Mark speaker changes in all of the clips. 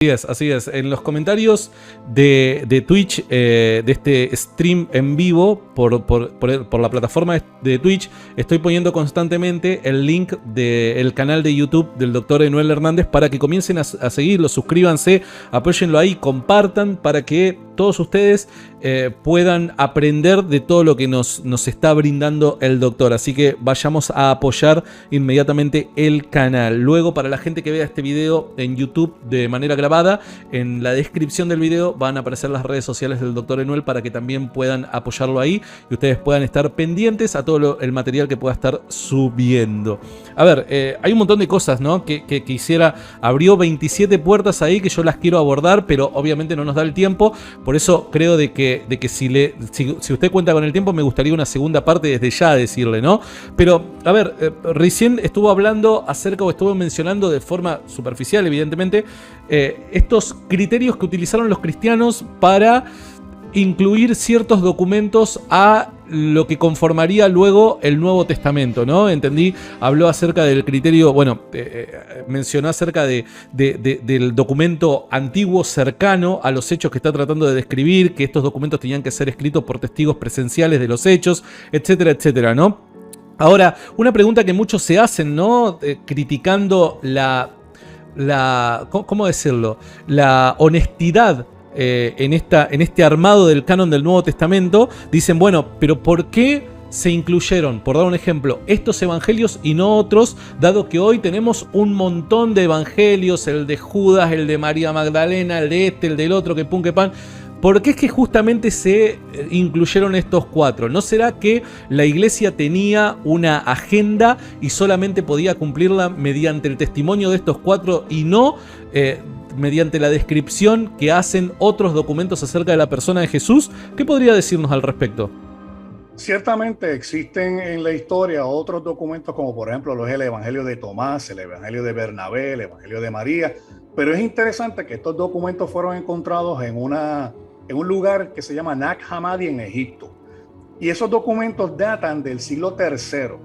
Speaker 1: Así es. En los comentarios de Twitch, de este stream en vivo por la plataforma de Twitch, estoy poniendo constantemente el link del canal de YouTube del Dr. Enuel Hernández para que comiencen a seguirlo, suscríbanse, apóyenlo ahí, compartan para que todos ustedes puedan aprender de todo lo que nos está brindando el doctor. Así que vayamos a apoyar inmediatamente el canal. Luego, para la gente que vea este video en YouTube de manera grabada, en la descripción del video van a aparecer las redes sociales del Dr. Enuel para que también puedan apoyarlo ahí y ustedes puedan estar pendientes a todo el material que pueda estar subiendo. A ver, hay un montón de cosas, ¿no? que quisiera. Abrió 27 puertas ahí que yo las quiero abordar, pero obviamente no nos da el tiempo. Por eso creo de que si usted cuenta con el tiempo, me gustaría una segunda parte desde ya decirle, ¿no? Pero, a ver, recién estuvo hablando acerca, o estuvo mencionando de forma superficial, evidentemente, estos criterios que utilizaron los cristianos para incluir ciertos documentos a lo que conformaría luego el Nuevo Testamento, ¿no? Entendí, habló acerca del criterio, bueno, mencionó acerca del documento antiguo cercano a los hechos que está tratando de describir, que estos documentos tenían que ser escritos por testigos presenciales de los hechos, etcétera, etcétera, ¿no? Ahora, una pregunta que muchos se hacen, ¿no? Criticando ¿cómo decirlo? La honestidad en este armado del canon del Nuevo Testamento. Dicen, bueno, pero ¿por qué se incluyeron, por dar un ejemplo, estos evangelios y no otros, dado que hoy tenemos un montón de evangelios, el de Judas, el de María Magdalena, el de el del otro, que pum, que pan? ¿Por qué es que justamente se incluyeron estos cuatro? ¿No será que la iglesia tenía una agenda y solamente podía cumplirla mediante el testimonio de estos cuatro y no mediante la descripción que hacen otros documentos acerca de la persona de Jesús? ¿Qué podría decirnos al respecto?
Speaker 2: Ciertamente existen en la historia otros documentos como por ejemplo lo es el Evangelio de Tomás, el Evangelio de Bernabé, el Evangelio de María, pero es interesante que estos documentos fueron encontrados en un lugar que se llama Nag Hammadi en Egipto. Y esos documentos datan del siglo III,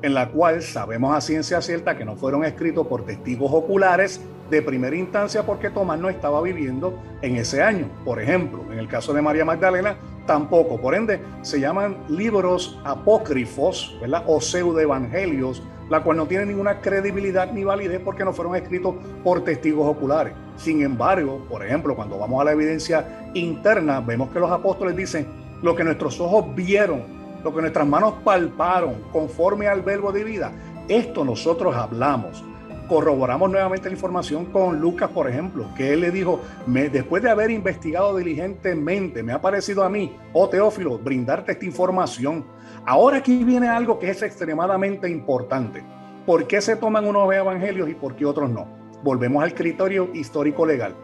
Speaker 2: en la cual sabemos a ciencia cierta que no fueron escritos por testigos oculares de primera instancia porque Tomás no estaba viviendo en ese año. Por ejemplo, en el caso de María Magdalena, tampoco. Por ende, se llaman libros apócrifos, ¿verdad? O pseudoevangelios, la cual no tiene ninguna credibilidad ni validez porque no fueron escritos por testigos oculares. Sin embargo, por ejemplo, cuando vamos a la evidencia interna, vemos que los apóstoles dicen lo que nuestros ojos vieron, lo que nuestras manos palparon, conforme al verbo de vida. Esto nosotros hablamos. Corroboramos nuevamente la información con Lucas, por ejemplo, que él le dijo, después de haber investigado diligentemente, me ha parecido a mí, oh Teófilo, brindarte esta información. Ahora aquí viene algo que es extremadamente importante. ¿Por qué se toman unos evangelios y por qué otros no? Volvemos al criterio histórico legal.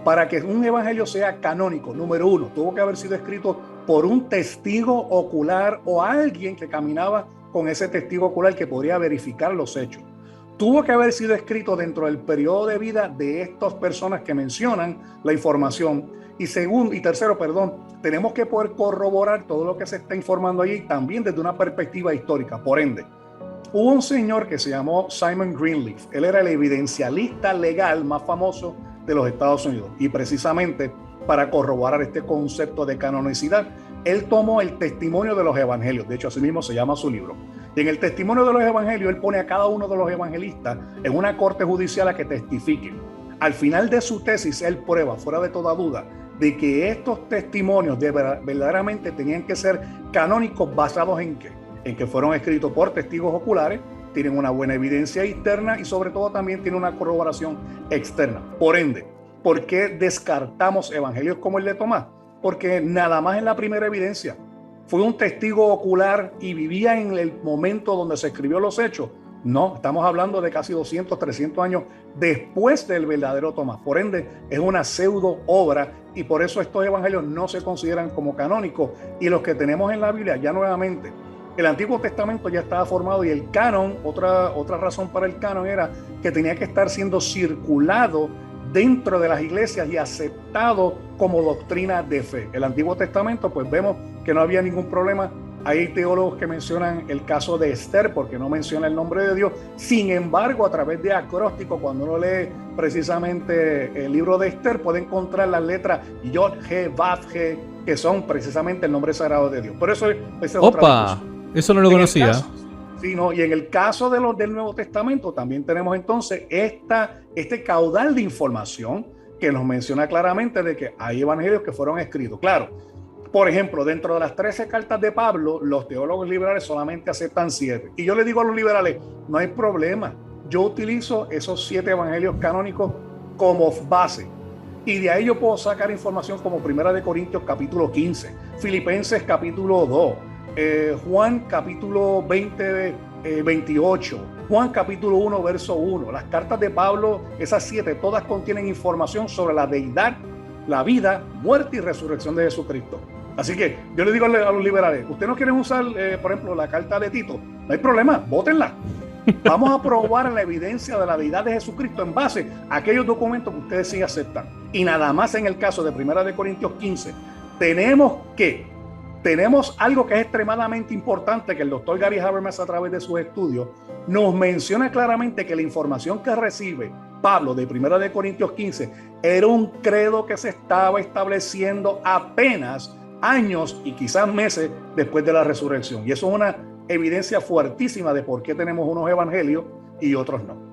Speaker 2: Para que un evangelio sea canónico, número uno, tuvo que haber sido escrito por un testigo ocular o alguien que caminaba con ese testigo ocular que podría verificar los hechos. Tuvo que haber sido escrito dentro del periodo de vida de estas personas que mencionan la información. Y tercero, tenemos que poder corroborar todo lo que se está informando allí también desde una perspectiva histórica. Por ende, hubo un señor que se llamó Simon Greenleaf. Él era el evidencialista legal más famoso de los Estados Unidos. Y precisamente para corroborar este concepto de canonicidad, él tomó el testimonio de los evangelios. De hecho, así mismo se llama su libro. Y en el testimonio de los evangelios, él pone a cada uno de los evangelistas en una corte judicial a que testifiquen. Al final de su tesis, él prueba, fuera de toda duda, de que estos testimonios verdaderamente tenían que ser canónicos basados en ¿qué? En que fueron escritos por testigos oculares, tienen una buena evidencia interna y sobre todo también tienen una corroboración externa. Por ende, ¿por qué descartamos evangelios como el de Tomás? Porque nada más en la primera evidencia fue un testigo ocular y vivía en el momento donde se escribió los hechos. No, estamos hablando de casi 200, 300 años después del verdadero Tomás. Por ende, es una pseudo obra y por eso estos evangelios no se consideran como canónicos. Y los que tenemos en la Biblia, ya nuevamente, el Antiguo Testamento ya estaba formado y el canon, otra razón para el canon era que tenía que estar siendo circulado dentro de las iglesias y aceptado como doctrina de fe. El Antiguo Testamento, pues vemos que no había ningún problema. Hay teólogos que mencionan el caso de Esther porque no menciona el nombre de Dios. Sin embargo, a través de acróstico, cuando uno lee precisamente el libro de Esther, puede encontrar las letras Yod, He, Vav, He, que son precisamente el nombre sagrado de Dios. Pero eso es otra discusión.
Speaker 1: Eso no lo conocía.
Speaker 2: Sí, no, y en el caso de los del Nuevo Testamento también tenemos entonces este caudal de información que nos menciona claramente de que hay evangelios que fueron escritos. Claro, por ejemplo, dentro de las 13 cartas de Pablo, los teólogos liberales solamente aceptan 7. Y yo le digo a los liberales, no hay problema. Yo utilizo esos 7 evangelios canónicos como base. Y de ahí yo puedo sacar información como 1 Corintios capítulo 15, Filipenses capítulo 2, Juan capítulo 20, 28, Juan capítulo 1, verso 1. Las cartas de Pablo, esas 7, todas contienen información sobre la deidad, la vida, muerte y resurrección de Jesucristo. Así que yo le digo a los liberales, ¿ustedes no quieren usar, por ejemplo, la carta de Tito? No hay problema, vótenla. Vamos a probar la evidencia de la deidad de Jesucristo en base a aquellos documentos que ustedes sí aceptan. Y nada más en el caso de 1 Corintios 15, tenemos algo que es extremadamente importante, que el doctor Gary Habermas, a través de sus estudios, nos menciona claramente que la información que recibe Pablo de 1 Corintios 15 era un credo que se estaba estableciendo apenas años y quizás meses después de la resurrección. Y eso es una evidencia fuertísima de por qué tenemos unos evangelios y otros no.